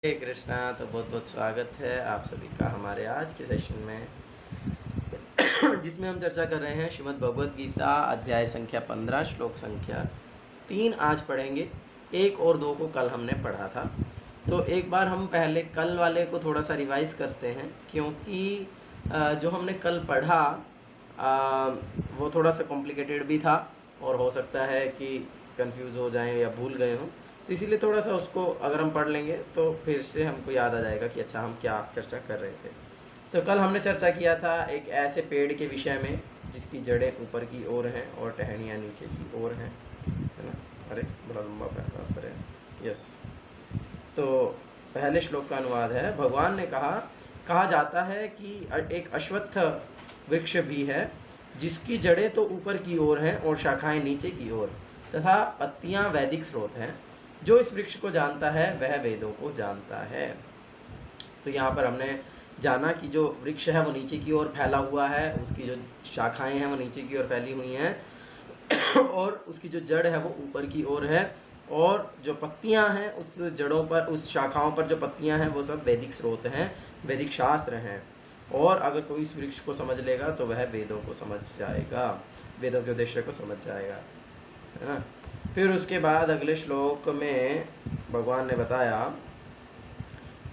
हरे कृष्णा। तो बहुत बहुत स्वागत है आप सभी का हमारे आज के सेशन में जिसमें हम चर्चा कर रहे हैं श्रीमद् भगवद गीता अध्याय संख्या 15 श्लोक संख्या 3 आज पढ़ेंगे। 1 और 2 को कल हमने पढ़ा था, तो एक बार हम पहले कल वाले को थोड़ा सा रिवाइज करते हैं, क्योंकि जो हमने कल पढ़ा वो थोड़ा सा कॉम्प्लिकेटेड भी था और हो सकता है कि कंफ्यूज हो जाएं या भूल गए हों। तो इसीलिए थोड़ा सा उसको अगर हम पढ़ लेंगे तो फिर से हमको याद आ जाएगा कि अच्छा हम क्या चर्चा कर रहे थे। तो कल हमने चर्चा किया था एक ऐसे पेड़ के विषय में जिसकी जड़ें ऊपर की ओर हैं और टहनियाँ नीचे की ओर हैं, है ना। अरे बड़ा लंबा पैराग्राफ है। यस, तो पहले श्लोक का अनुवाद है। भगवान ने कहा जाता है कि एक अश्वत्थ वृक्ष भी है जिसकी जड़ें तो ऊपर की ओर हैं और शाखाएं नीचे की ओर, तथा पत्तियां वैदिक स्रोत हैं। जो इस वृक्ष को जानता है वह वेदों को जानता है। तो यहाँ पर हमने जाना कि जो वृक्ष है वो नीचे की ओर फैला हुआ है, उसकी जो शाखाएं हैं वो नीचे की ओर फैली हुई हैं और उसकी जो जड़ है वो ऊपर की ओर है, और जो पत्तियां हैं उस जड़ों पर, उस शाखाओं पर जो पत्तियां हैं वो सब वैदिक स्रोत हैं, वैदिक शास्त्र हैं। और अगर कोई इस वृक्ष को समझ लेगा तो वह वेदों को समझ जाएगा, वेदों के उद्देश्य को समझ जाएगा, है ना। फिर उसके बाद अगले श्लोक में भगवान ने बताया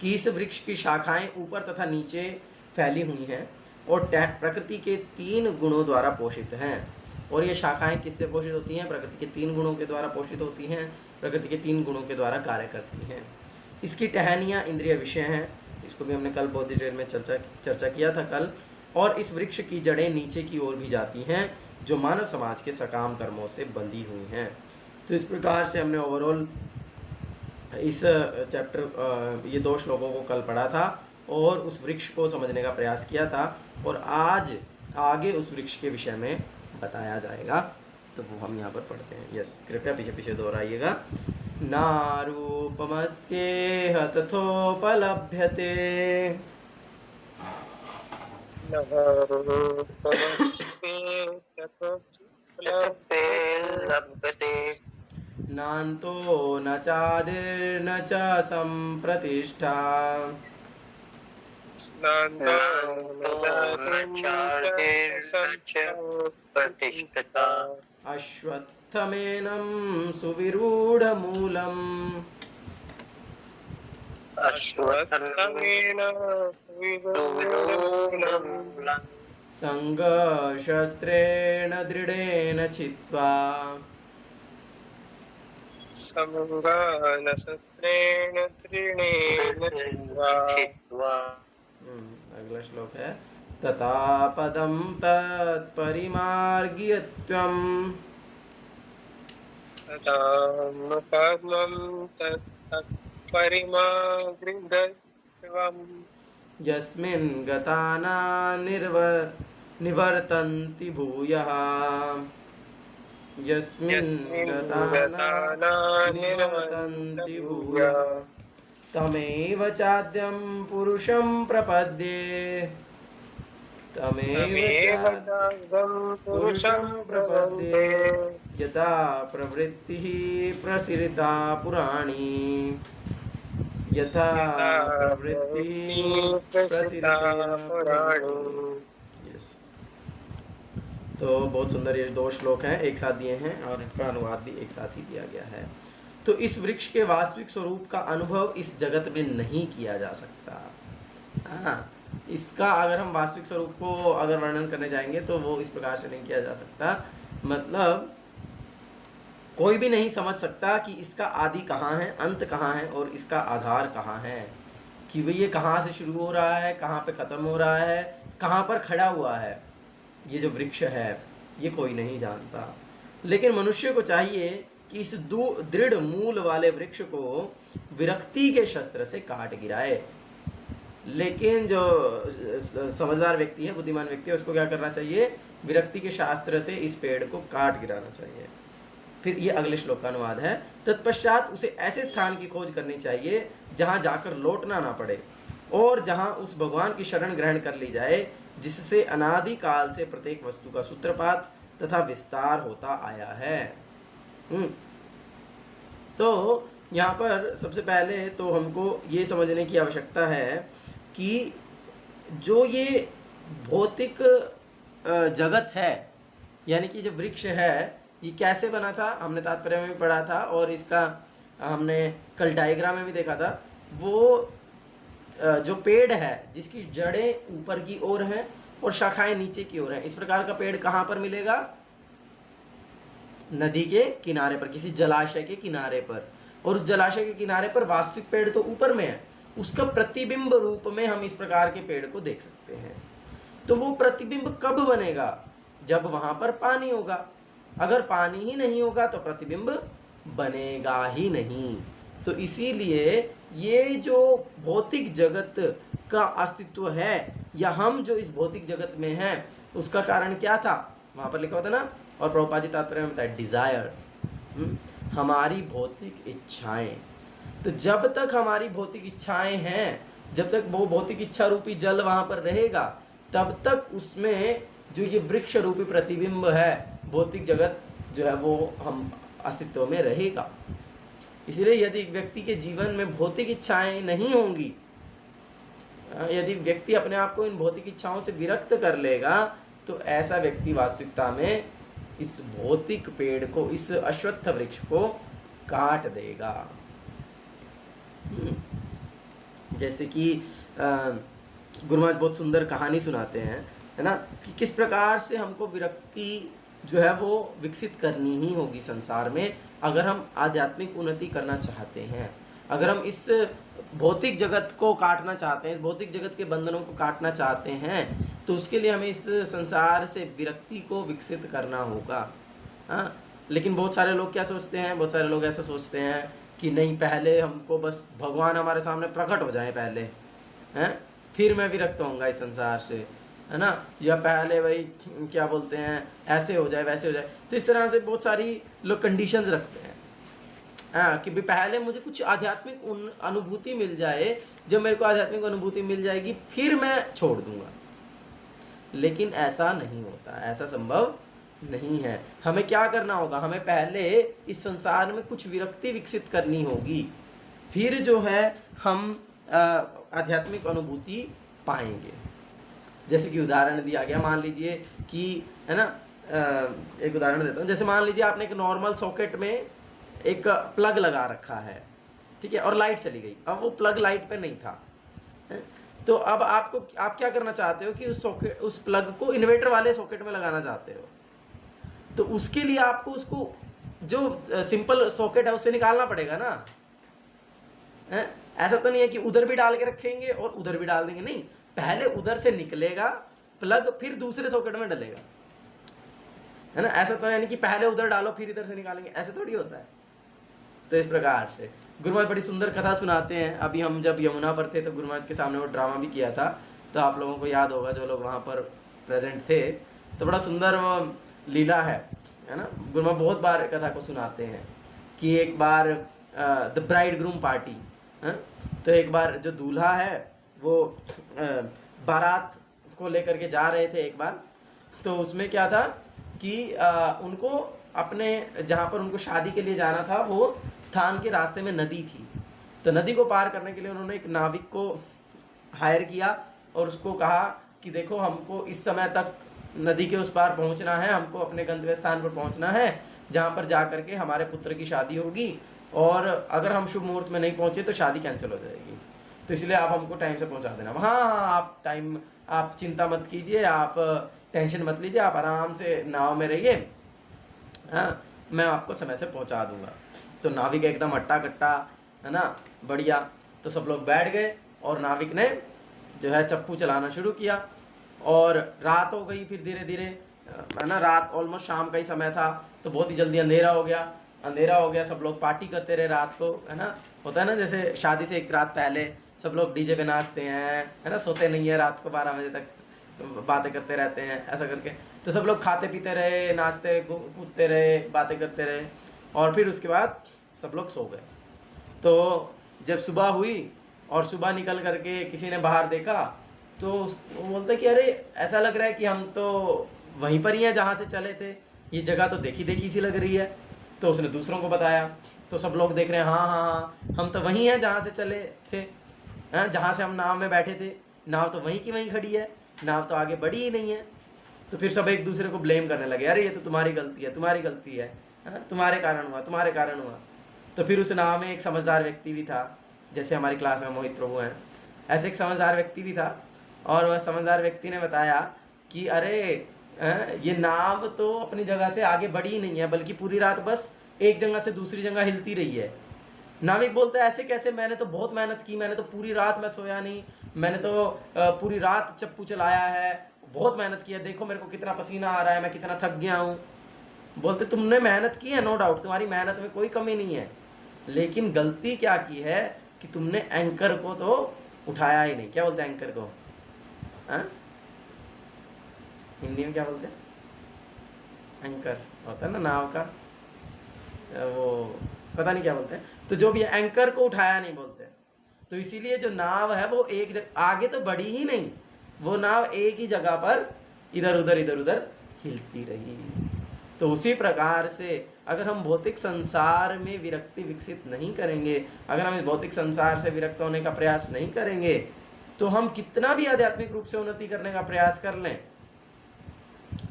कि इस वृक्ष की शाखाएं ऊपर तथा नीचे फैली हुई हैं और प्रकृति के 3 गुणों द्वारा पोषित हैं। और ये शाखाएं किससे पोषित होती हैं? प्रकृति के 3 गुणों के द्वारा पोषित होती हैं, प्रकृति के 3 गुणों के द्वारा कार्य करती हैं। इसकी टहनियाँ इंद्रिय विषय हैं, इसको भी हमने कल बहुत डिटेल में चर्चा किया था कल। और इस वृक्ष की जड़ें नीचे की ओर भी जाती हैं जो मानव समाज के सकाम कर्मों से बंधी हुई हैं। तो इस प्रकार से हमने ओवरऑल इस चैप्टर ये 2 श्लोकों को कल पढ़ा था और उस वृक्ष को समझने का प्रयास किया था, और आज आगे उस वृक्ष के विषय में बताया जाएगा। तो वो हम यहाँ पर पढ़ते हैं। यस, कृपया पीछे पीछे दोहराइएगा। नारूपमस्येह तथोपलभ्यते नान्तो न चादिर्न च सम्प्रतिष्ठा अश्वत्थमेनं सुविरूढमूलम् संगशस्त्रेण दृढेन छित्त्वा अगला श्लोक है। तथा पदं तत्परिमार्ग्यत्वम् यस्मिन् गता न निवर्तन्ति भूयः। यस्मिन् गता न निवर्तन्ति भूयः तमेव चाद्यं पुरुषं प्रपद्ये। तमेव चाद्यं पुरुषं प्रपद्ये यथा प्रवृत्तिः प्रसृता पुराणी। यथा प्रवृत्तिः प्रसृता पुराणी। यस, तो बहुत सुंदर ये 2 श्लोक हैं, एक साथ दिए हैं और इनका अनुवाद भी एक साथ ही दिया गया है। तो इस वृक्ष के वास्तविक स्वरूप का अनुभव इस जगत में नहीं किया जा सकता। हाँ, इसका अगर हम वास्तविक स्वरूप को अगर वर्णन करने जाएंगे तो वो इस प्रकार से नहीं किया जा सकता। मतलब कोई भी नहीं समझ सकता कि इसका आदि कहाँ है, अंत कहाँ है और इसका आधार कहाँ है, कि भाई ये कहाँ से शुरू हो रहा है, कहाँ पे ख़त्म हो रहा है, कहाँ पर खड़ा हुआ है। ये जो वृक्ष है ये कोई नहीं जानता, लेकिन मनुष्य को चाहिए कि इस दृढ़ मूल वाले वृक्ष को विरक्ति के शस्त्र से काट गिराए। लेकिन जो समझदार व्यक्ति है, बुद्धिमान व्यक्ति है, उसको क्या करना चाहिए? विरक्ति के शास्त्र से इस पेड़ को काट गिराना चाहिए। फिर ये अगले श्लोक का अनुवाद है। तत्पश्चात उसे ऐसे स्थान की खोज करनी चाहिए जहाँ जाकर लौटना ना पड़े और जहाँ उस भगवान की शरण ग्रहण कर ली जाए जिससे अनादि काल से प्रत्येक वस्तु का सूत्रपात तथा विस्तार होता आया है। तो यहाँ पर सबसे पहले तो हमको ये समझने की आवश्यकता है कि जो ये भौतिक जगत है, यानी कि जो वृक्ष है, ये कैसे बना था हमने तात्पर्य में भी पढ़ा था, और इसका हमने कल डायग्राम में भी देखा था। वो जो पेड़ है जिसकी जड़ें ऊपर की ओर हैं और शाखाएं नीचे की ओर हैं, इस प्रकार का पेड़ कहाँ पर मिलेगा? नदी के किनारे पर, किसी जलाशय के किनारे पर। और उस जलाशय के किनारे पर वास्तविक पेड़ तो ऊपर में है, उसका प्रतिबिंब रूप में हम इस प्रकार के पेड़ को देख सकते हैं। तो वो प्रतिबिंब कब बनेगा? जब वहां पर पानी होगा। अगर पानी ही नहीं होगा तो प्रतिबिंब बनेगा ही नहीं। तो इसीलिए ये जो भौतिक जगत का अस्तित्व है, या हम जो इस भौतिक जगत में हैं, उसका कारण क्या था? वहां पर लिखा होता ना, और प्रभुपाद जी तात्पर्य में बताया, डिजायर, हमारी भौतिक इच्छाएं। तो जब तक हमारी भौतिक इच्छाएं हैं, जब तक वो भौतिक इच्छा रूपी जल वहां पर रहेगा, तब तक उसमें जो ये वृक्ष रूपी प्रतिबिंब है, भौतिक जगत जो है, वो हम अस्तित्व में रहेगा। इसलिए यदि व्यक्ति के जीवन में भौतिक इच्छाएं नहीं होंगी, यदि व्यक्ति अपने आप को इन भौतिक इच्छाओं से विरक्त कर लेगा, तो ऐसा व्यक्ति वास्तविकता में इस भौतिक पेड़ को, इस अश्वत्थ वृक्ष को काट देगा। जैसे कि गुरु महाराज बहुत सुंदर कहानी सुनाते हैं, है ना, कि किस प्रकार से हमको विरक्ति जो है वो विकसित करनी ही होगी संसार में, अगर हम आध्यात्मिक उन्नति करना चाहते हैं। अगर हम इस भौतिक जगत को काटना चाहते हैं, इस भौतिक जगत के बंधनों को काटना चाहते हैं, तो उसके लिए हमें इस संसार से विरक्ति को विकसित करना होगा। हाँ, लेकिन बहुत सारे लोग क्या सोचते हैं? बहुत सारे लोग ऐसा सोचते हैं कि नहीं, पहले हमको बस भगवान हमारे सामने प्रकट हो जाए पहले, हैं, फिर मैं विरक्त होऊंगा इस संसार से, है ना, या पहले भाई क्या बोलते हैं, ऐसे हो जाए वैसे हो जाए। तो इस तरह से बहुत सारी लोग कंडीशंस रखते हैं, हाँ, कि भाई पहले मुझे कुछ आध्यात्मिक अनुभूति मिल जाए, जब मेरे को आध्यात्मिक अनुभूति मिल जाएगी फिर मैं छोड़ दूंगा। लेकिन ऐसा नहीं होता, ऐसा संभव नहीं है। हमें क्या करना होगा? हमें पहले इस संसार में कुछ विरक्ति विकसित करनी होगी, फिर जो है हम आध्यात्मिक अनुभूति पाएंगे। जैसे कि उदाहरण दिया गया, मान लीजिए कि, है ना, एक उदाहरण देता हूँ। जैसे मान लीजिए आपने एक नॉर्मल सॉकेट में एक प्लग लगा रखा है, ठीक है, और लाइट चली गई। अब वो प्लग लाइट पे नहीं था, तो अब आप क्या करना चाहते हो कि उस प्लग को इन्वर्टर वाले सॉकेट में लगाना चाहते हो। तो उसके लिए आपको उसको जो सिंपल सॉकेट है उससे निकालना पड़ेगा ना, है? ऐसा तो नहीं है कि उधर भी डाल के रखेंगे और उधर भी डाल देंगे, नहीं, पहले उधर से निकलेगा प्लग, फिर दूसरे सॉकेट में डलेगा, है ना। ऐसा तो यानी कि पहले उधर डालो फिर इधर से निकालेंगे, ऐसे थोड़ी होता है। तो इस प्रकार से गुरु महाराज बड़ी सुंदर कथा सुनाते हैं। अभी हम जब यमुना पर थे तो गुरु महाराज के सामने वो ड्रामा भी किया था, तो आप लोगों को याद होगा जो लोग वहाँ पर प्रेजेंट थे। तो बड़ा सुंदर वो लीला है ना। गुरु महाराज बहुत बार कथा को सुनाते हैं कि एक बार द ब्राइड ग्रूम पार्टी, तो एक बार जो दूल्हा है वो बारात को लेकर के जा रहे थे एक बार। तो उसमें क्या था कि उनको अपने जहाँ पर उनको शादी के लिए जाना था, वो स्थान के रास्ते में नदी थी। तो नदी को पार करने के लिए उन्होंने एक नाविक को हायर किया और उसको कहा कि देखो, हमको इस समय तक नदी के उस पार पहुँचना है, हमको अपने गंतव्य स्थान पर पहुँचना है, जहाँ पर जा करके हमारे पुत्र की शादी होगी, और अगर हम शुभ मुहूर्त में नहीं पहुँचे तो शादी कैंसिल हो जाएगी। तो इसलिए आप हमको टाइम से पहुँचा देना। हाँ, आप चिंता मत कीजिए, आप टेंशन मत लीजिए, आप आराम से नाव में रहिए, हाँ, मैं आपको समय से पहुंचा दूंगा। तो नाविक एकदम हट्टा कट्टा, है ना, बढ़िया। तो सब लोग बैठ गए और नाविक ने जो है चप्पू चलाना शुरू किया, और रात हो गई फिर धीरे धीरे, है ना, रात ऑलमोस्ट शाम का ही समय था। तो बहुत ही जल्दी अंधेरा हो गया। सब लोग पार्टी करते रहे रात को, है ना। होता है ना, जैसे शादी से एक रात पहले सब लोग डीजे पे नाचते हैं, है ना, सोते नहीं है रात को 12 बजे तक बातें करते रहते हैं, ऐसा करके। तो सब लोग खाते पीते रहे, नाचते कूदते रहे, बातें करते रहे, और फिर उसके बाद सब लोग सो गए। तो जब सुबह हुई और सुबह निकल करके किसी ने बाहर देखा, तो वो बोलता कि अरे, ऐसा लग रहा है कि हम तो वहीं पर ही हैं जहाँ से चले थे, ये जगह तो देखी देखी सी लग रही है। तो उसने दूसरों को बताया, तो सब लोग देख रहे हैं, हाँ हाँ हाँ हम तो वहीं हैं जहाँ से चले थे, जहाँ से हम नाव में बैठे थे, नाव तो वहीं की वहीं खड़ी है, नाव तो आगे बढ़ी ही नहीं है। तो फिर सब एक दूसरे को ब्लेम करने लगे, अरे ये तो तुम्हारी गलती है, तुम्हारी गलती है, तुम्हारे कारण हुआ, तुम्हारे कारण हुआ। तो फिर उस नाव में एक समझदार व्यक्ति भी था, जैसे हमारी क्लास में मोहित प्रभु हैं, ऐसे एक समझदार व्यक्ति भी था। और वह समझदार व्यक्ति ने बताया कि अरे ये नाव तो अपनी जगह से आगे बढ़ी ही नहीं है, बल्कि पूरी रात बस एक जगह से दूसरी जगह हिलती रही है। नाविक बोलता है, ऐसे कैसे, मैंने तो बहुत मेहनत की, मैंने तो पूरी रात मैं सोया नहीं, मैंने तो पूरी रात चप्पू चलाया है, बहुत मेहनत की है, देखो मेरे को कितना पसीना आ रहा है, मैं कितना थक गया हूँ। बोलते तुमने मेहनत की है, नो डाउट, तुम्हारी मेहनत में कोई कमी नहीं है, लेकिन गलती क्या की है कि तुमने एंकर को तो उठाया ही नहीं। क्या बोलते हैं एंकर को? हिंदी में क्या बोलते हैं? एंकर होता है ना नाव का, वो पता नहीं क्या बोलते हैं, तो जो भी एंकर को उठाया नहीं बोलते। तो इसीलिए जो नाव है वो एक जगह आगे तो बढ़ी ही नहीं, वो नाव एक ही जगह पर इधर उधर हिलती रही। तो उसी प्रकार से अगर हम भौतिक संसार में विरक्ति विकसित नहीं करेंगे, अगर हम इस भौतिक संसार से विरक्त होने का प्रयास नहीं करेंगे, तो हम कितना भी आध्यात्मिक रूप से उन्नति करने का प्रयास कर लें,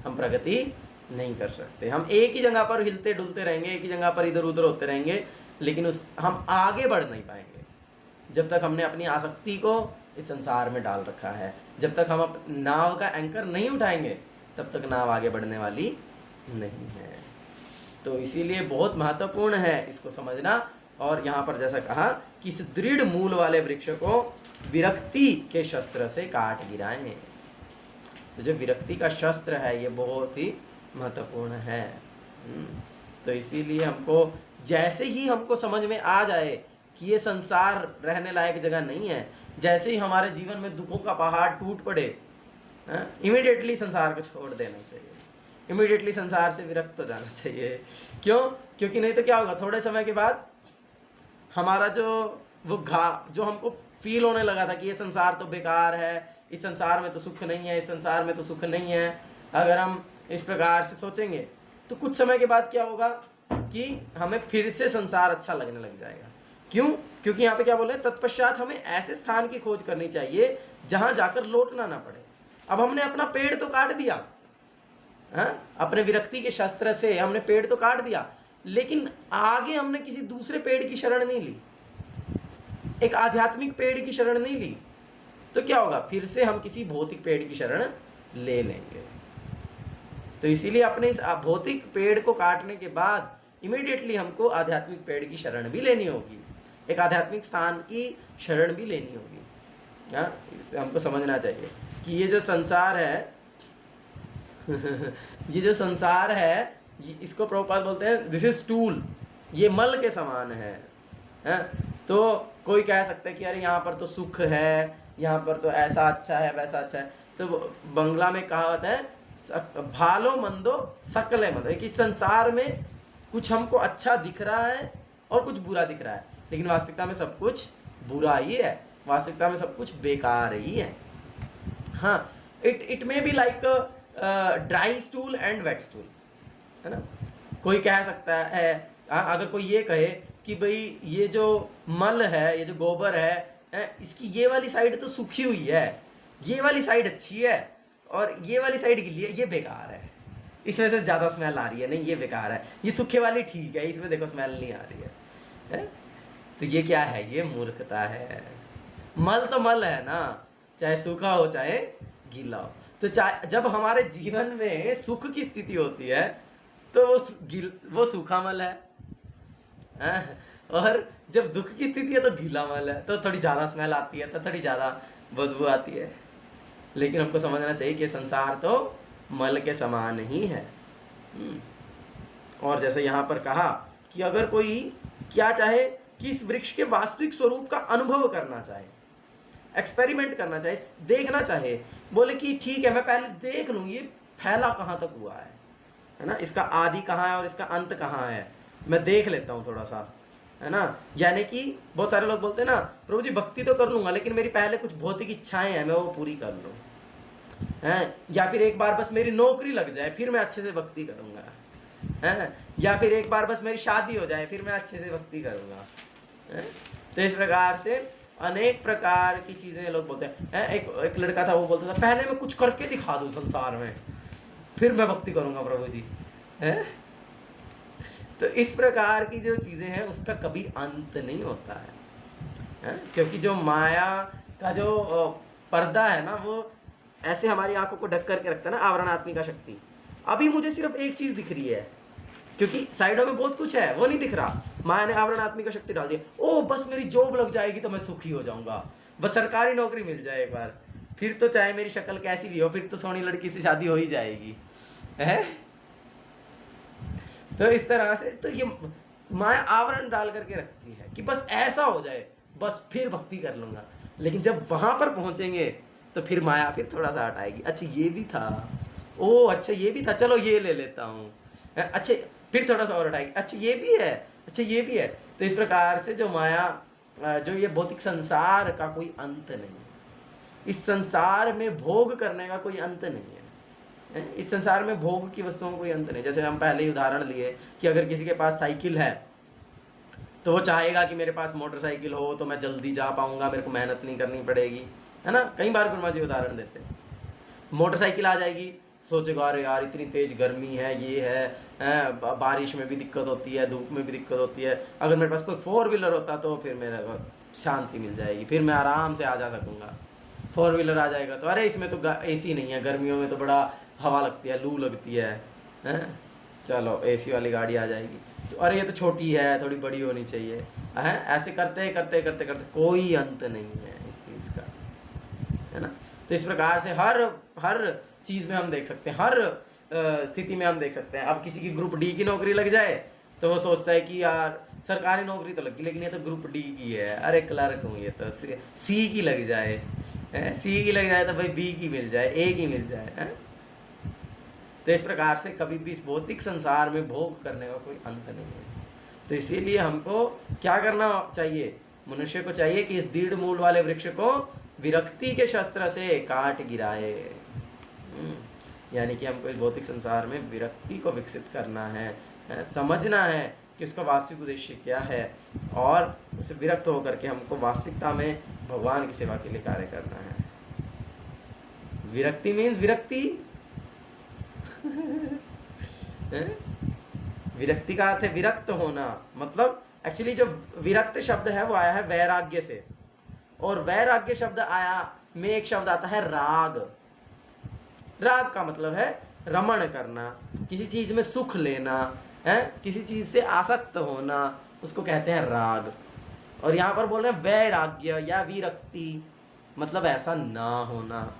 हम प्रगति नहीं कर सकते। हम एक ही जगह पर हिलते डुलते रहेंगे, एक ही जगह पर इधर उधर होते रहेंगे, लेकिन हम आगे बढ़ नहीं पाएंगे जब तक हमने अपनी आसक्ति को इस संसार में डाल रखा है। जब तक हम नाव का एंकर नहीं उठाएंगे, तब तक नाव आगे बढ़ने वाली नहीं है। तो इसीलिए बहुत महत्वपूर्ण है इसको समझना। और यहाँ पर जैसा कहा कि इस दृढ़ मूल वाले वृक्ष को विरक्ति के शस्त्र से काट गिराएं। तो जो विरक्ति का शस्त्र है ये बहुत ही महत्वपूर्ण है। तो इसीलिए हमको जैसे ही हमको समझ में आ जाए कि ये संसार रहने लायक जगह नहीं है, जैसे ही हमारे जीवन में दुखों का पहाड़ टूट पड़े, इमीडिएटली संसार को छोड़ देना चाहिए, इमीडिएटली संसार से विरक्त हो जाना चाहिए। क्यों? क्योंकि नहीं तो क्या होगा, थोड़े समय के बाद हमारा जो हमको फील होने लगा था कि ये संसार तो बेकार है, इस संसार में तो सुख नहीं है, इस संसार में तो सुख नहीं है, अगर हम इस प्रकार से सोचेंगे तो कुछ समय के बाद क्या होगा कि हमें फिर से संसार अच्छा लगने लग जाएगा। क्यों? क्योंकि यहाँ पे क्या बोले, तत्पश्चात हमें ऐसे स्थान की खोज करनी चाहिए जहां जाकर लौटना ना पड़े। अब हमने अपना पेड़ तो काट दिया, अपने विरक्ति के शस्त्र से हमने पेड़ तो काट दिया, लेकिन आगे हमने किसी दूसरे पेड़ की शरण नहीं ली, एक आध्यात्मिक पेड़ की शरण नहीं ली, तो क्या होगा, फिर से हम किसी भौतिक पेड़ की शरण ले लेंगे। तो इसीलिए अपने इस भौतिक पेड़ को काटने के बाद इमीडिएटली हमको आध्यात्मिक पेड़ की शरण भी लेनी होगी, एक आध्यात्मिक स्थान की शरण भी लेनी होगी। इसे हमको समझना चाहिए कि ये जो संसार है ये जो संसार है, इसको प्रभुपाद बोलते हैं दिस इज टूल, ये मल के समान है। तो कोई कह सकता है कि अरे यहाँ पर तो सुख है, यहाँ पर तो ऐसा अच्छा है, वैसा अच्छा है। तो बंगला में कहावत है, भालो मंदो सकले मंदो, कि संसार में कुछ हमको अच्छा दिख रहा है और कुछ बुरा दिख रहा है, लेकिन वास्तविकता में सब कुछ बुरा ही है, वास्तविकता में सब कुछ बेकार ही है। हाँ, it may be like dry stool and wet stool, है ना। कोई कह सकता है, अगर कोई ये कहे कि भाई ये जो मल है, ये जो गोबर है, इसकी ये वाली साइड तो सूखी हुई है, ये वाली साइड अच्छी है, और ये वाली साइड के लिए ये बेकार है, इसमें से ज़्यादा स्मेल आ रही है, नहीं ये बेकार है, ये सूखे वाली ठीक है, इसमें देखो स्मेल नहीं आ रही है। तो ये क्या है? ये मूर्खता है। मल तो मल है ना, चाहे सूखा हो चाहे गीला हो। तो जब हमारे जीवन में सुख की स्थिति होती है तो वो सूखा मल है, और जब दुख की स्थिति है तो गीला मल है, तो थोड़ी ज़्यादा स्मेल आती है, तो थोड़ी ज़्यादा बदबू आती है। लेकिन हमको समझना चाहिए कि संसार तो मल के समान ही है। और जैसे यहाँ पर कहा कि अगर कोई क्या चाहे कि इस वृक्ष के वास्तविक स्वरूप का अनुभव करना चाहे, एक्सपेरिमेंट करना चाहे, देखना चाहे, बोले कि ठीक है मैं पहले देख लूँ ये फैला कहाँ तक हुआ है ना, इसका आदि कहाँ है और इसका अंत कहाँ है, मैं देख लेता हूँ थोड़ा सा, है ना। यानी कि बहुत सारे लोग बोलते हैं ना, प्रभु जी भक्ति तो कर लूँगा लेकिन मेरी पहले कुछ भौतिक इच्छाएं हैं, मैं वो पूरी कर लूँ, हैं, या फिर एक बार बस मेरी नौकरी लग जाए फिर मैं अच्छे से भक्ति करूँगा, हैं, या फिर एक बार बस मेरी शादी हो जाए फिर मैं अच्छे से भक्ति करूँगा, हैं। तो इस प्रकार से अनेक प्रकार की चीज़ें लोग बोलते हैं। एक लड़का था, वो बोलता था पहले मैं कुछ करके दिखा दूँ संसार में, फिर मैं भक्ति करूँगा प्रभु जी, हैं। तो इस प्रकार की जो चीज़ें हैं उसका कभी अंत नहीं होता है, क्योंकि जो माया का जो पर्दा है ना, वो ऐसे हमारी आंखों को ढक करके रखता है ना, आवरणात्मिका शक्ति। अभी मुझे सिर्फ एक चीज़ दिख रही है, क्योंकि साइडों में बहुत कुछ है वो नहीं दिख रहा। माया ने आवरणात्मिका शक्ति डाल दी, ओ बस मेरी जॉब लग जाएगी तो मैं सुखी हो जाऊंगा, बस सरकारी नौकरी मिल जाए एक बार, फिर तो चाहे मेरी शक्ल कैसी भी हो, फिर तो सोनी लड़की से शादी हो ही जाएगी, है। तो इस तरह से तो ये माया आवरण डाल करके रखती है कि बस ऐसा हो जाए, बस फिर भक्ति कर लूंगा। लेकिन जब वहां पर पहुंचेंगे तो फिर माया फिर थोड़ा सा हटाएगी, अच्छा ये भी था, ओ अच्छा ये भी था, चलो ये ले लेता हूँ, अच्छा फिर थोड़ा सा और हटाएगी, अच्छा ये भी है, अच्छा ये भी है। तो इस प्रकार से जो माया, जो ये भौतिक संसार का कोई अंत नहीं है, इस संसार में भोग करने का कोई अंत नहीं है, इस संसार में भोग की वस्तुओं का कोई अंत नहीं। जैसे हम पहले ही उदाहरण लिए कि अगर किसी के पास साइकिल है तो वो चाहेगा कि मेरे पास मोटरसाइकिल हो तो मैं जल्दी जा पाऊंगा, मेरे को मेहनत नहीं करनी पड़ेगी, है ना। कई बार गुरुमा जी उदाहरण देते हैं, मोटरसाइकिल आ जाएगी, सोचेगा अरे यार इतनी तेज गर्मी है, ये है, बारिश में भी दिक्कत होती है, धूप में भी दिक्कत होती है, अगर मेरे पास कोई 4 व्हीलर होता तो फिर मेरे को शांति मिल जाएगी, फिर मैं आराम से आ जा सकूँगा। 4 व्हीलर आ जाएगा तो अरे इसमें तो AC नहीं है, गर्मियों में तो बड़ा हवा लगती है, लू लगती है, हैं, चलो AC वाली गाड़ी आ जाएगी, तो अरे ये तो छोटी है, थोड़ी बड़ी होनी चाहिए, हैं। ऐसे करते करते करते करते कोई अंत नहीं है इस चीज़ का, है ना। तो इस प्रकार से हर चीज़ में हम देख सकते हैं, हर स्थिति में हम देख सकते हैं। अब किसी की ग्रुप D की नौकरी लग जाए तो वो सोचता है कि यार सरकारी नौकरी तो लगी, लेकिन ये तो ग्रुप D की है, अरे क्लर्क हूँ, ये तो C की लग जाए, C की लग जाए तो भाई B की मिल जाए, A की मिल जाए, है। तो इस प्रकार से कभी भी इस भौतिक संसार में भोग करने का कोई अंत नहीं है। तो इसीलिए हमको क्या करना चाहिए, मनुष्य को चाहिए कि इस दृढ़ मूल वाले वृक्ष को विरक्ति के शस्त्र से काट गिराए, यानी कि हमको इस भौतिक संसार में विरक्ति को विकसित करना है, समझना है कि उसका वास्तविक उद्देश्य क्या है, और उसे विरक्त होकर के हमको वास्तविकता में भगवान की सेवा के लिए कार्य करना है। विरक्ति मीन्स विरक्ति विरक्ति का अर्थ है विरक्त होना, मतलब एक्चुअली जो विरक्त शब्द है वो आया है वैराग्य से, और वैराग्य शब्द आया में एक शब्द आता है राग। राग का मतलब है रमण करना, किसी चीज में सुख लेना, है, किसी चीज से आसक्त होना, उसको कहते हैं राग। और यहाँ पर बोल रहे हैं वैराग्य या विरक्ति, मतलब ऐसा ना होना,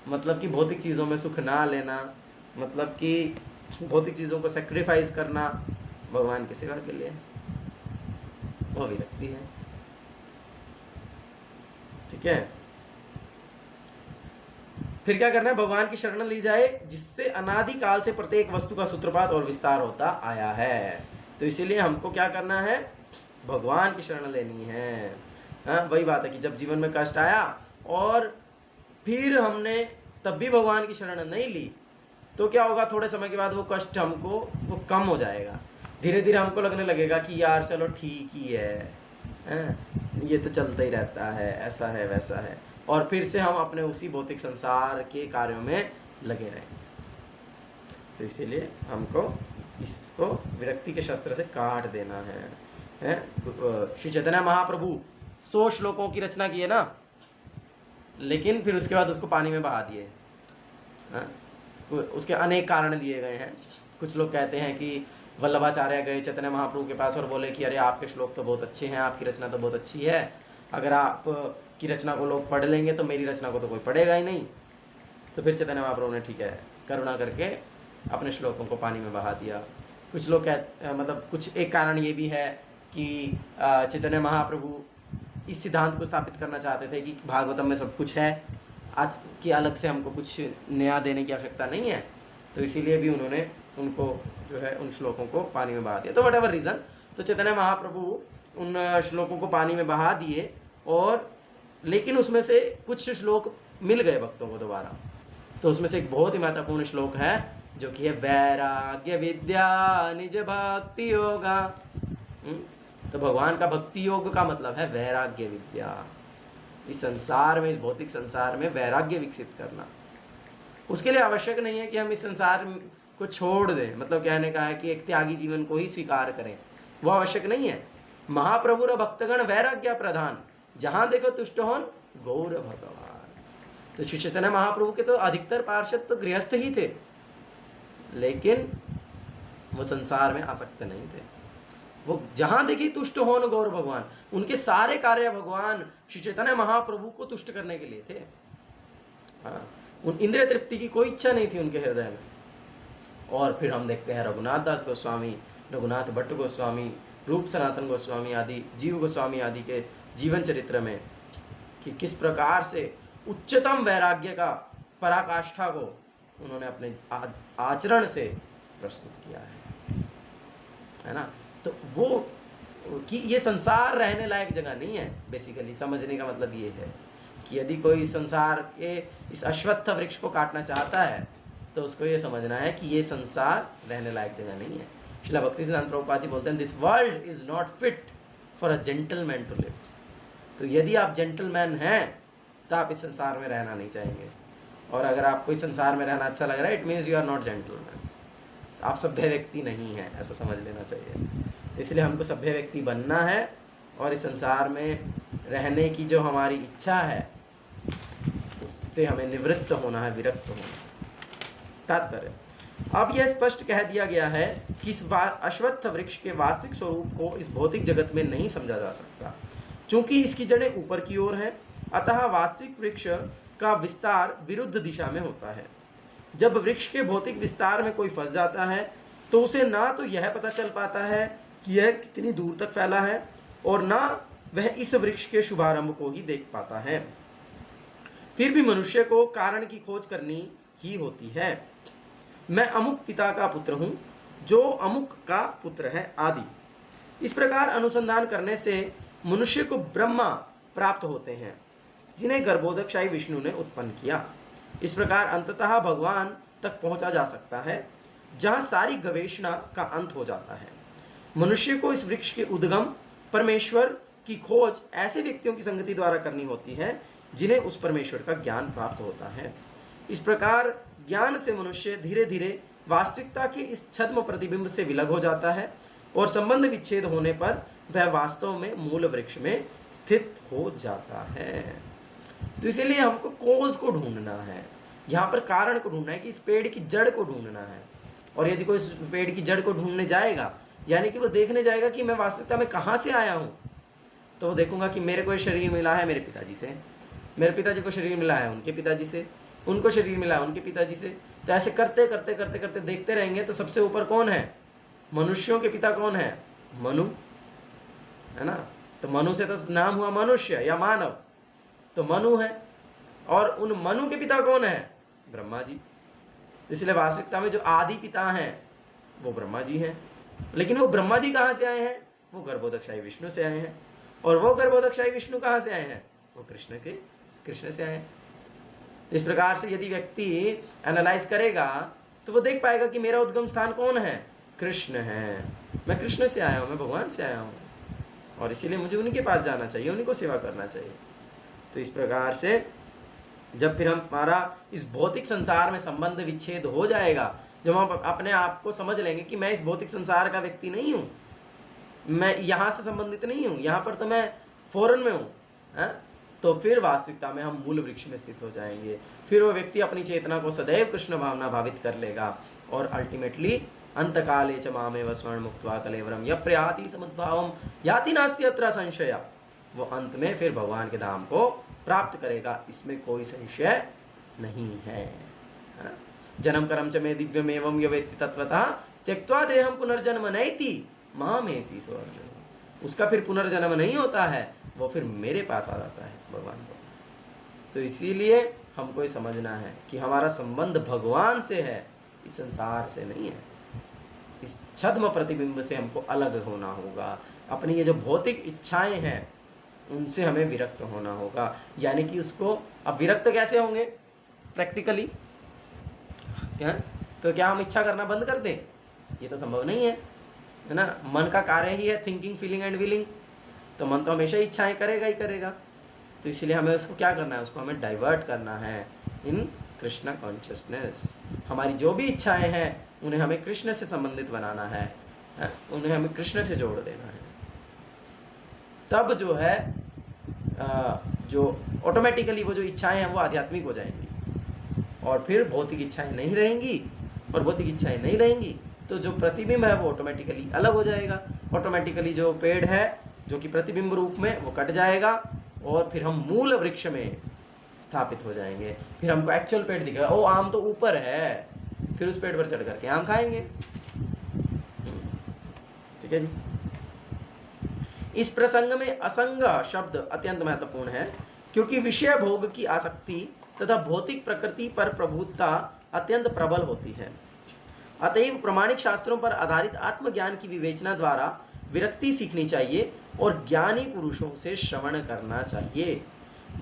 मतलब कि भौतिक चीज़ों में सुख ना लेना, मतलब कि भौतिक चीज़ों को सेक्रीफाइस करना भगवान की सेवा के लिए, वो विरक्ति है। ठीक है, फिर क्या करना है, भगवान की शरण ली जाए जिससे अनादि काल से प्रत्येक वस्तु का सूत्रपात और विस्तार होता आया है। तो इसीलिए हमको क्या करना है, भगवान की शरण लेनी है। हाँ, वही बात है कि जब जीवन में कष्ट आया और फिर हमने तब भी भगवान की शरण नहीं ली तो क्या होगा, थोड़े समय के बाद वो कष्ट हमको वो कम हो जाएगा, धीरे धीरे हमको लगने लगेगा कि यार चलो ठीक ही है, ये तो चलता ही रहता है, ऐसा है वैसा है, और फिर से हम अपने उसी भौतिक संसार के कार्यों में लगे रहें। तो इसीलिए हमको इसको विरक्ति के शस्त्र से काट देना है। श्री चैतन्य महाप्रभु 100 श्लोकों की रचना की है ना, लेकिन फिर उसके बाद उसको पानी में बहा दिए। उसके अनेक कारण दिए गए हैं। कुछ लोग कहते हैं कि वल्लभाचार्य गए चैतन्य महाप्रभु के पास और बोले कि अरे आपके श्लोक तो बहुत अच्छे हैं, आपकी रचना तो बहुत अच्छी है, अगर आप की रचना को लोग पढ़ लेंगे तो मेरी रचना को तो कोई पढ़ेगा ही नहीं। तो फिर चैतन्य महाप्रभु ने ठीक है करुणा करके अपने श्लोकों को पानी में बहा दिया। कुछ लोग मतलब कुछ एक कारण ये भी है कि चैतन्य महाप्रभु इस सिद्धांत को स्थापित करना चाहते थे कि भागवतम में सब कुछ है, आज की अलग से हमको कुछ नया देने की आवश्यकता नहीं है, तो इसीलिए भी उन्होंने उनको जो है उन श्लोकों को पानी में बहा दिया। तो व्हाटएवर रीज़न, तो चैतन्य महाप्रभु उन श्लोकों को पानी में बहा दिए, और लेकिन उसमें से कुछ श्लोक मिल गए भक्तों को दोबारा। तो उसमें से एक बहुत ही महत्वपूर्ण श्लोक है जो कि है वैराग्य विद्या निज भक्ति योगा। तो भगवान का भक्ति योग का मतलब है वैराग्य विद्या। इस संसार में, इस भौतिक संसार में वैराग्य विकसित करना। उसके लिए आवश्यक नहीं है कि हम इस संसार को छोड़ दें, मतलब कहने का है कि एक त्यागी जीवन को ही स्वीकार करें, वो आवश्यक नहीं है। महाप्रभुर भक्तगण वैराग्य प्रधान, जहां देखो तुष्ट होन गौर भगवान। तो श्री चैतन्य महाप्रभु के तो अधिकतर पार्षद तो गृहस्थ ही थे, लेकिन वो संसार में आसक्त नहीं थे। वो जहां देखी तुष्ट होन गौर भगवान, उनके सारे कार्य भगवान श्री चैतन्य महाप्रभु को तुष्ट करने के लिए थे। हाँ, उन इंद्रिय तृप्ति की कोई इच्छा नहीं थी उनके हृदय में। और फिर हम देखते हैं रघुनाथ दास गोस्वामी, रघुनाथ भट्ट गोस्वामी, रूप सनातन गोस्वामी आदि, जीव गोस्वामी आदि के जीवन चरित्र में कि किस प्रकार से उच्चतम वैराग्य का पराकाष्ठा को उन्होंने अपने आचरण से प्रस्तुत किया है ना। तो वो कि ये संसार रहने लायक जगह नहीं है। बेसिकली समझने का मतलब ये है कि यदि कोई संसार के इस अश्वत्थ वृक्ष को काटना चाहता है तो उसको ये समझना है कि ये संसार रहने लायक जगह नहीं है। श्रील भक्तिसिद्धांत प्रभुपाद जी बोलते हैं, this world is not fit for a gentleman to live. तो यदि आप जेंटलमैन हैं तो आप इस संसार में रहना नहीं चाहेंगे, और अगर आपको इस संसार में रहना अच्छा लग रहा है, it means you are not gentleman, आप सभ्य व्यक्ति नहीं हैं, ऐसा समझ लेना चाहिए। तो इसलिए हमको सभ्य व्यक्ति बनना है, और इस संसार में रहने की जो हमारी इच्छा है उससे हमें निवृत्त होना है, विरक्त होना है। तात्पर्य, अब यह स्पष्ट कह दिया गया है कि इस अश्वत्थ वृक्ष के वास्तविक स्वरूप को इस भौतिक जगत में नहीं समझा जा सकता, क्योंकि इसकी जड़ें ऊपर की ओर हैं। अतः वास्तविक वृक्ष का विस्तार विरुद्ध दिशा में होता है। जब वृक्ष के भौतिक विस्तार में कोई फंस जाता है तो उसे ना तो यह पता चल पाता है कि यह कितनी दूर तक फैला है, और ना वह इस वृक्ष के शुभारंभ को ही देख पाता है। फिर भी मनुष्य को कारण की खोज करनी ही होती है। मैं अमुक पिता का पुत्र हूँ, जो अमुक का पुत्र है आदि। इस प्रकार अनुसंधान करने से मनुष्य को ब्रह्मा प्राप्त होते हैं, जिन्हें गर्भोदकशाही विष्णु ने उत्पन्न किया। इस प्रकार अंततः भगवान तक पहुंचा जा सकता है, जहां सारी गवेषणा का अंत हो जाता है। मनुष्य को इस वृक्ष के उद्गम परमेश्वर की खोज ऐसे व्यक्तियों की संगति द्वारा करनी होती है जिन्हें उस परमेश्वर का ज्ञान प्राप्त होता है। इस प्रकार ज्ञान से मनुष्य धीरे धीरे वास्तविकता के इस छद्म प्रतिबिंब से विलग हो जाता है, और संबंध विच्छेद होने पर वह वास्तव में मूल वृक्ष में स्थित हो जाता है। तो इसीलिए हमको कोज को ढूंढना है, यहाँ पर कारण को ढूंढना है कि इस पेड़ की जड़ को ढूंढना है। और यदि कोई इस पेड़ की जड़ को ढूंढने जाएगा, यानी कि वो देखने जाएगा कि मैं वास्तविकता में कहाँ से आया हूँ, तो वो देखूंगा कि मेरे को ये शरीर मिला है मेरे पिताजी से, मेरे पिताजी को शरीर मिला है उनके पिताजी से, उनको शरीर मिला है उनके पिताजी से। तो ऐसे करते करते करते करते देखते रहेंगे तो सबसे ऊपर कौन है? मनुष्यों के पिता कौन है? मनु, है ना। तो मनु से तो नाम हुआ मनुष्य या मानव, तो मनु है, और उन मनु के पिता कौन है? ब्रह्मा जी। इसलिए वास्तविकता में जो आदि पिता हैं वो ब्रह्मा जी हैं। लेकिन वो ब्रह्मा जी कहाँ से आए हैं? वो गर्भोदकशाही विष्णु से आए हैं। और वो गर्भोदकशाही विष्णु कहाँ से आए हैं? वो कृष्ण से आए हैं। तो इस प्रकार से यदि व्यक्ति एनालाइज करेगा तो वो देख पाएगा कि मेरा उद्गम स्थान कौन है? कृष्ण है। मैं कृष्ण से आया हूँ, मैं भगवान से आया हूँ, और इसीलिए मुझे उन्हीं के पास जाना चाहिए, उन्हीं को सेवा करना चाहिए। तो इस प्रकार से जब फिर हमारा इस भौतिक संसार में संबंध विच्छेद हो जाएगा, जब हम अपने आप को समझ लेंगे कि मैं इस भौतिक संसार का व्यक्ति नहीं हूँ, मैं यहाँ से संबंधित नहीं हूँ, यहाँ पर तो मैं फॉरेन में हूँ, तो फिर वास्तविकता में हम मूल वृक्ष में स्थित हो जाएंगे। फिर वो व्यक्ति अपनी चेतना को सदैव कृष्ण भावना भावित कर लेगा, और अल्टीमेटली अंतकाले च मामेव स्वर्ण मुक्त्वा कलेवरम यप्रयाति समुद्भावम याति नास्ति अत्र संशय। वो अंत में फिर भगवान के धाम को प्राप्त करेगा, इसमें कोई संशय नहीं है। जन्म कर्म च मे दिव्यमेवं यो वेत्ति तत्वतः त्यक्त्वा देहं पुनर्जन्म नैति मामेति सो अर्जुन। उसका फिर पुनर्जन्म नहीं होता है, वो फिर मेरे पास आ जाता है भगवान को। तो इसीलिए हमको ये समझना है कि हमारा संबंध भगवान से है, इस संसार से नहीं है। इस छद्म प्रतिबिंब से हमको अलग होना होगा। अपनी ये जो भौतिक इच्छाएं हैं उनसे हमें विरक्त होना होगा। यानी कि उसको अब विरक्त कैसे होंगे? प्रैक्टिकली क्या तो क्या हम इच्छा करना बंद कर दें? ये तो संभव नहीं है ना। मन का कार्य ही है थिंकिंग, फीलिंग एंड विलिंग, तो मन तो हमेशा इच्छाएं करेगा ही करेगा। तो इसलिए हमें उसको क्या करना है, उसको हमें डाइवर्ट करना है इन कृष्णा कॉन्शियसनेस। हमारी जो भी इच्छाएं हैं उन्हें हमें कृष्ण से संबंधित बनाना है, उन्हें हमें कृष्ण से जोड़ देना है। तब जो है जो ऑटोमेटिकली वो जो इच्छाएं हैं वो आध्यात्मिक हो जाएंगी, और फिर भौतिक इच्छाएं नहीं रहेंगी, और भौतिक इच्छाएं नहीं रहेंगी तो जो प्रतिबिंब है वो ऑटोमेटिकली अलग हो जाएगा। ऑटोमेटिकली जो पेड़ है जो कि प्रतिबिंब रूप में वो कट जाएगा, और फिर हम मूल वृक्ष में स्थापित हो जाएंगे। फिर हमको एक्चुअल पेड़ दिखेगा, ओ आम तो ऊपर है, फिर उस पेड़ पर चढ़ करके आम खाएंगे। ठीक है जी। इस प्रसंग में असंग शब्द अत्यंत महत्वपूर्ण है, क्योंकि विषय भोग की आसक्ति तथा भौतिक प्रकृति पर प्रभुत्वता अत्यंत प्रबल होती है। अतएव प्रमाणिक शास्त्रों पर आधारित आत्मज्ञान की विवेचना द्वारा विरक्ति सीखनी चाहिए और ज्ञानी पुरुषों से श्रवण करना चाहिए।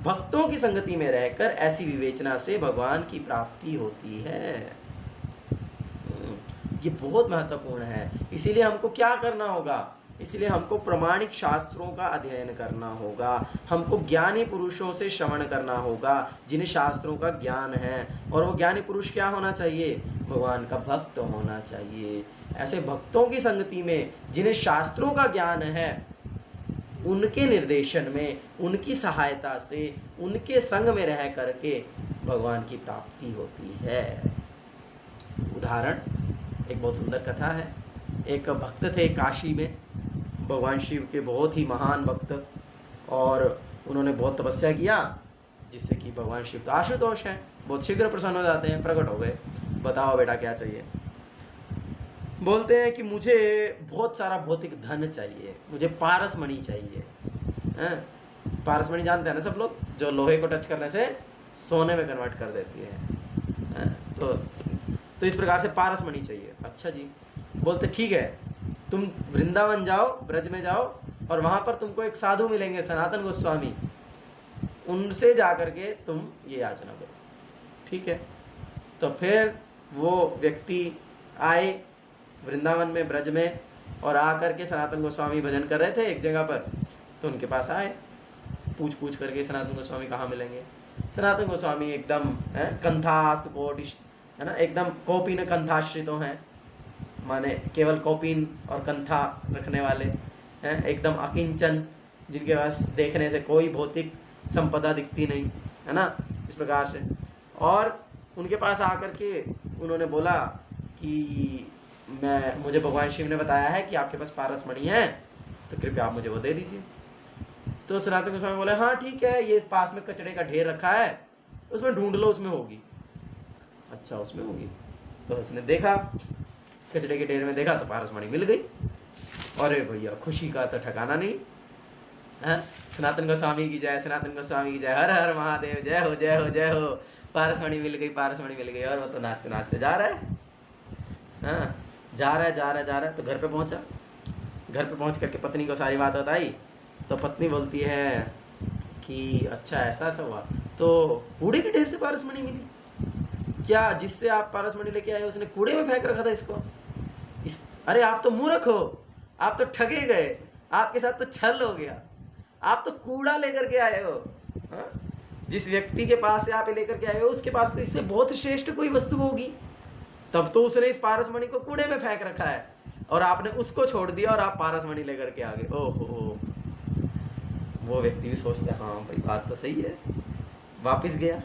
भक्तों की संगति में रहकर ऐसी विवेचना से भगवान की प्राप्ति होती है। ये बहुत महत्वपूर्ण है। इसीलिए हमको क्या करना होगा, इसलिए हमको प्रमाणिक शास्त्रों का अध्ययन करना होगा, हमको ज्ञानी पुरुषों से श्रवण करना होगा जिन्हें शास्त्रों का ज्ञान है। और वो ज्ञानी पुरुष क्या होना चाहिए, भगवान का भक्त होना चाहिए। ऐसे भक्तों की संगति में जिन्हें शास्त्रों का ज्ञान है, उनके निर्देशन में, उनकी सहायता से, उनके संग में रह करके भगवान की प्राप्ति होती है। उदाहरण, एक बहुत सुंदर कथा है। एक भक्त थे काशी में, भगवान शिव के बहुत ही महान भक्त, और उन्होंने बहुत तपस्या किया जिससे कि भगवान शिव तो आशुतोष हैं, बहुत शीघ्र प्रसन्न हो जाते हैं। प्रकट हो गए, बताओ बेटा क्या चाहिए। बोलते हैं कि मुझे बहुत सारा भौतिक धन चाहिए, मुझे पारस मणि चाहिए। पारस मणि जानते हैं ना सब लोग, जो लोहे को टच करने से सोने में कन्वर्ट कर देती है। तो इस प्रकार से पारस मणि चाहिए। अच्छा जी। बोलते ठीक है, तुम वृंदावन जाओ, ब्रज में जाओ, और वहाँ पर तुमको एक साधु मिलेंगे सनातन गोस्वामी, उनसे जा करके तुम ये याचना करो। ठीक है। तो फिर वो व्यक्ति आए वृंदावन में, ब्रज में, और आकर के सनातन गोस्वामी भजन कर रहे थे एक जगह पर, तो उनके पास आए, पूछ करके सनातन गोस्वामी कहाँ मिलेंगे। सनातन गोस्वामी एकदम कंथास्कोटिश है ना, एकदम कौपीन कंथाश्रितों हैं, माने केवल कौपीन और कंथा रखने वाले हैं, एकदम अकिंचन, जिनके पास देखने से कोई भौतिक संपदा दिखती नहीं है ना, इस प्रकार से। और उनके पास आकर के उन्होंने बोला कि मुझे भगवान शिव ने बताया है कि आपके पास पारस मणि है, तो कृपया आप मुझे वो दे दीजिए। तो सनातन गोस्वामी बोले हाँ ठीक है, ये पास में कचड़े का ढेर रखा है, उसमें ढूंढ लो, उसमें होगी। अच्छा, उसमें होगी। तो उसने देखा, कचड़े के ढेर में देखा तो पारस मणि मिल गई। अरे भैया, खुशी का तो ठिकाना नहीं है। सनातन गोस्वामी की जय, सनातन गोस्वामी की जय, हर हर महादेव, जय हो जय हो जय हो। पारस मणि मिल गई, पारस मणि मिल गई। और वो तो नाचते नाचते जा रहा है। हाँ, जा रहा है। तो घर पे पहुंचा, घर पे पहुंच करके पत्नी को सारी बात बताई। तो पत्नी बोलती है कि अच्छा ऐसा हुआ, तो कूड़े के ढेर से पारस मणि मिली क्या? जिससे आप पारस मणि लेके आए उसने कूड़े में फेंक रखा था इसको। अरे आप तो मूर्ख हो, आप तो ठगे गए, आपके साथ तो छल हो गया, आप तो कूड़ा लेकर के आए हो। हा? जिस व्यक्ति के पास से आप लेकर के आए हो उसके पास तो इससे बहुत श्रेष्ठ कोई वस्तु होगी, तब तो उसने इस पारस मणि को कूड़े में फेंक रखा है, और आपने उसको छोड़ दिया और आप पारस मणि लेकर के आ गए। ओहो, वो व्यक्ति भी सोचते हाँ भाई बात तो सही है। वापिस गया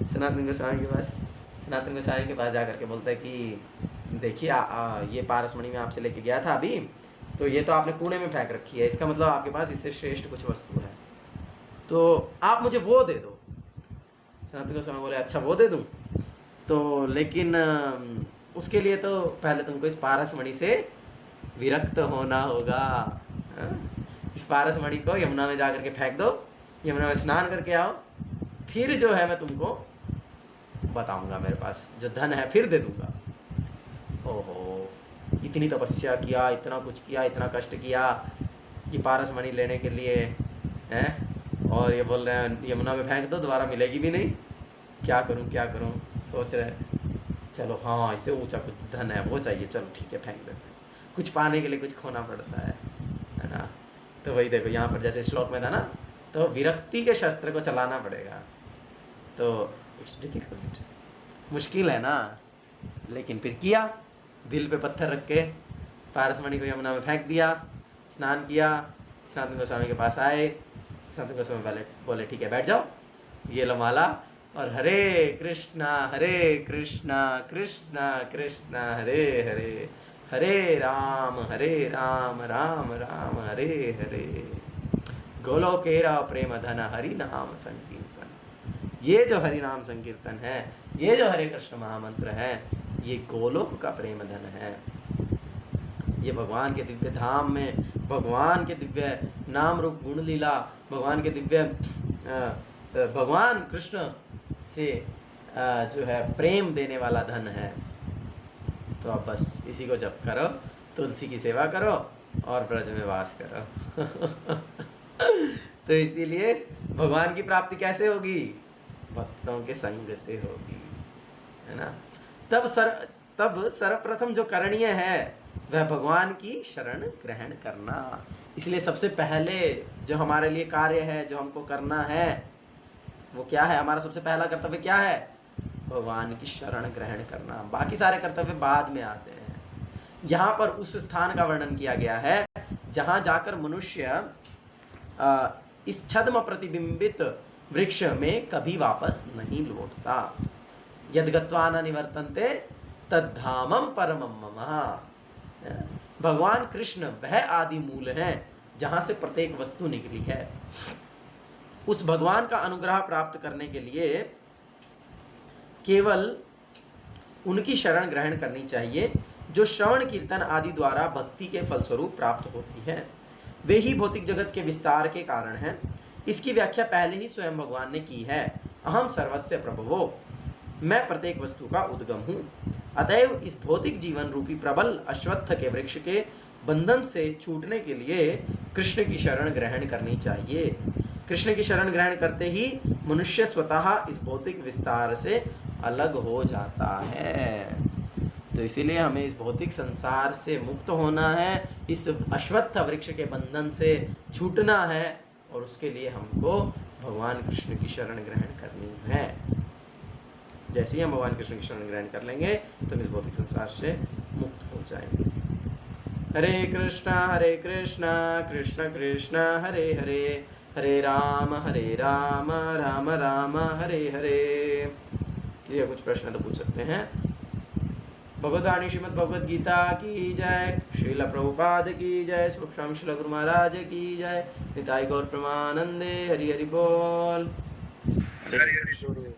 सनातन गोस्वामी के पास। सनातन गोस्वामी के पास जाकर के बोलता है कि देखिए ये पारस मणि मैं आपसे लेके गया था अभी, तो ये तो आपने कूड़े में फेंक रखी है, इसका मतलब आपके पास इससे श्रेष्ठ कुछ वस्तु है, तो आप मुझे वो दे दो। सनातन गोस्वामी बोले अच्छा वो दे दूं, तो लेकिन उसके लिए तो पहले तुमको इस पारस मणि से विरक्त होना होगा। इस पारस मणि को यमुना में जाकर के फेंक दो, यमुना में स्नान करके आओ, फिर जो है मैं तुमको बताऊंगा, मेरे पास जो धन है फिर दे दूंगा। ओहो, इतनी तपस्या किया, इतना कुछ किया, इतना कष्ट किया ये पारस मणि लेने के लिए हैं, और ये बोल रहे हैं यमुना में फेंक दो, दोबारा मिलेगी भी नहीं। क्या करूं सोच रहे। चलो हाँ इससे ऊंचा कुछ धन है वो चाहिए, चलो ठीक है फेंक देते हैं। कुछ पाने के लिए कुछ खोना पड़ता है ना। तो वही देखो यहाँ पर जैसे श्लोक में था ना, तो विरक्ति के शस्त्र को चलाना पड़ेगा, तो इट्स डिफिकल्ट, मुश्किल है ना। लेकिन फिर किया, दिल पे पत्थर रख के पारसमणि को यमुना में फेंक दिया, स्नान किया, सनातन गोस्वामी के पास आए, सनातन गोस्वामी वाले बोले ठीक है बैठ जाओ, ये लो माला, और हरे कृष्णा कृष्णा कृष्णा हरे हरे, हरे राम राम राम हरे हरे, गोलोकेरा प्रेम धन हरि नाम संकीर्तन। ये जो हरि नाम संकीर्तन है, ये जो हरे कृष्ण महामंत्र है, ये गोलोक का प्रेम धन है। ये भगवान के दिव्य धाम में, भगवान के दिव्य नाम रूप गुण लीला, भगवान के दिव्य भगवान कृष्ण से जो है प्रेम देने वाला धन है। तो अब बस इसी को जप करो, तुलसी की सेवा करो और ब्रज में वास करो। तो इसीलिए भगवान की प्राप्ति कैसे होगी? भक्तों के संग से होगी, है ना। तब सर्वप्रथम जो करणीय है वह भगवान की शरण ग्रहण करना। इसलिए सबसे पहले जो हमारे लिए कार्य है, जो हमको करना है, वो क्या है? हमारा सबसे पहला कर्तव्य क्या है? भगवान की शरण ग्रहण करना। बाकी सारे कर्तव्य बाद में आते हैं। यहाँ पर उस स्थान का वर्णन किया गया है जहाँ जाकर मनुष्य इस छद्म प्रतिबिंबित वृक्ष में कभी वापस नहीं लौटता। यद गत्वा न निवर्तन्ते तद्धामम परमम मम। भगवान कृष्ण वह आदि मूल है जहाँ से प्रत्येक वस्तु निकली है। उस भगवान का अनुग्रह प्राप्त करने के लिए केवल उनकी शरण ग्रहण करनी चाहिए जो श्रवण कीर्तन आदि द्वारा भक्ति के फलस्वरूप प्राप्त होती है। वे ही भौतिक जगत के विस्तार के कारण हैं। इसकी व्याख्या पहले ही स्वयं भगवान ने की है। अहम सर्वस्य प्रभवो, मैं प्रत्येक वस्तु का उद्गम हूँ। अतएव इस भौतिक जीवन रूपी प्रबल अश्वत्थ के वृक्ष के बंधन से छूटने के लिए कृष्ण की शरण ग्रहण करनी चाहिए। कृष्ण की शरण ग्रहण करते ही मनुष्य स्वतः इस भौतिक विस्तार से अलग हो जाता है। तो इसीलिए हमें इस भौतिक संसार से मुक्त होना है, इस अश्वत्थ वृक्ष के बंधन से छूटना है, और उसके लिए हमको भगवान कृष्ण की शरण ग्रहण करनी है। जैसे ही हम भगवान कृष्ण की शरण ग्रहण कर लेंगे तो हम इस भौतिक संसार से मुक्त हो जाएंगे। हरे कृष्णा कृष्ण कृष्ण हरे हरे, हरे राम राम राम हरे हरे। ये कुछ प्रश्न तो पूछ सकते हैं। भगवद्वाणी श्रीमद् भगवद गीता की जय, श्रील प्रभुपाद की जय, स्वयं श्रील गुरु महाराज की जय, निताई गौर प्रमानंदे, हरि हरि बोल। हरि हरि बोल।